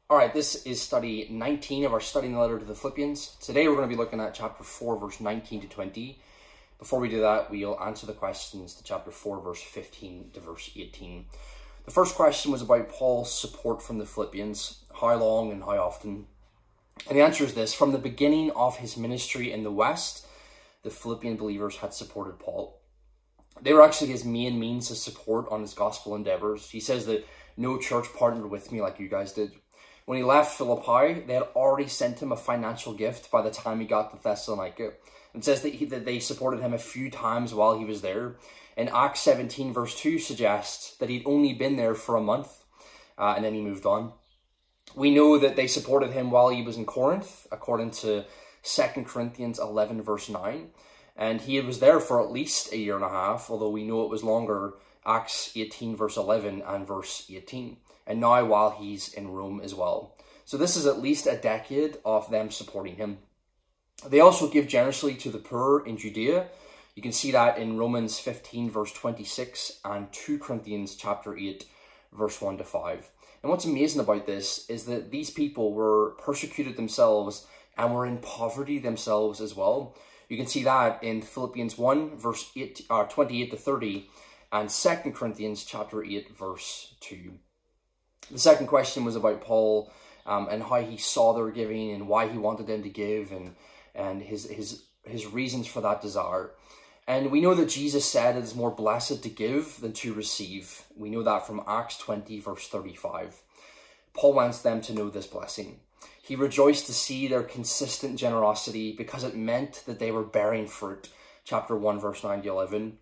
All right, this is study 19 of our studying the letter to the Philippians. Today we're going to be looking at chapter 4, verse 19 to 20. Before we do that, we'll answer the questions to chapter 4, verse 15 to verse 18. The first question was about Paul's support from the Philippians. How long and how often? And the answer is this: from the beginning of his ministry in the West, the Philippian believers had supported Paul. They were actually his main means of support on his gospel endeavours. He says that no church partnered with me like you guys did. When he left Philippi, they had already sent him a financial gift by the time he got to Thessalonica. It says that they supported him a few times while he was there. And Acts 17 verse 2 suggests that he'd only been there for a month and then he moved on. We know that they supported him while he was in Corinth, according to 2 Corinthians 11 verse 9. And he was there for at least a year and a half, although we know it was longer, Acts 18 verse 11 and verse 18. And now while he's in Rome as well. So this is at least a decade of them supporting him. They also give generously to the poor in Judea. You can see that in Romans 15 verse 26 and 2 Corinthians chapter 8 verse 1 to 5. And what's amazing about this is that these people were persecuted themselves and were in poverty themselves as well. You can see that in Philippians 1 verse 28 to 30 and 2 Corinthians chapter 8 verse 2. The second question was about Paul and how he saw their giving and why he wanted them to give and his reasons for that desire. And we know that Jesus said it is more blessed to give than to receive. We know that from Acts 20 verse 35. Paul wants them to know this blessing. He rejoiced to see their consistent generosity because it meant that they were bearing fruit. Chapter 1 verse 9 to 11.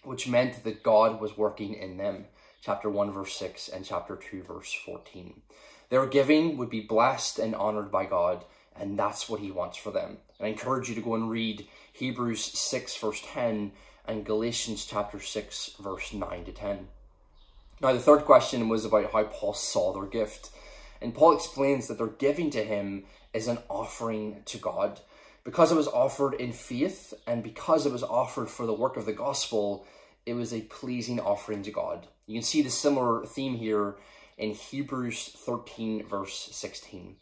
Which meant that God was working in them. Chapter 1 verse 6 and chapter 2 verse 14. Their giving would be blessed and honoured by God, and that's what he wants for them. And I encourage you to go and read Hebrews 6 verse 10 and Galatians chapter 6 verse 9 to 10. Now the third question was about how Paul saw their gift. And Paul explains that their giving to him is an offering to God. Because it was offered in faith and because it was offered for the work of the gospel, it was a pleasing offering to God. You can see the similar theme here in Hebrews 13 verse 16.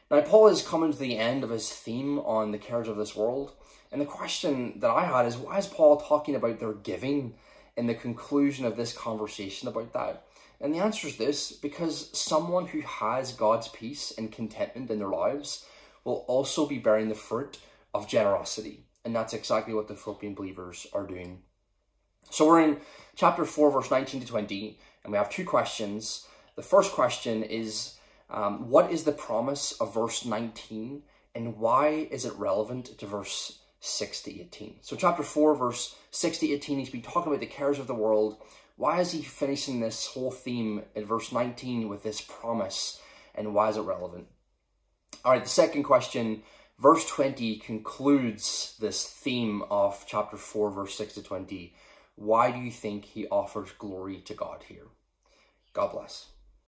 Now Paul is coming to the end of his theme on the cares of this world. And the question that I had is, why is Paul talking about their giving in the conclusion of this conversation about that? And the answer is this: because someone who has God's peace and contentment in their lives will also be bearing the fruit of generosity. And that's exactly what the Philippian believers are doing. So we're in chapter 4, verse 19 to 20, and we have two questions. The first question is, what is the promise of verse 19, and why is it relevant to verse 6 to 18? So chapter 4, verse 6 to 18, he's been talking about the cares of the world. Why is he finishing this whole theme in verse 19 with this promise, and why is it relevant? All right, the second question, verse 20 concludes this theme of chapter 4, verse 6 to 20. Why do you think he offers glory to God here? God bless.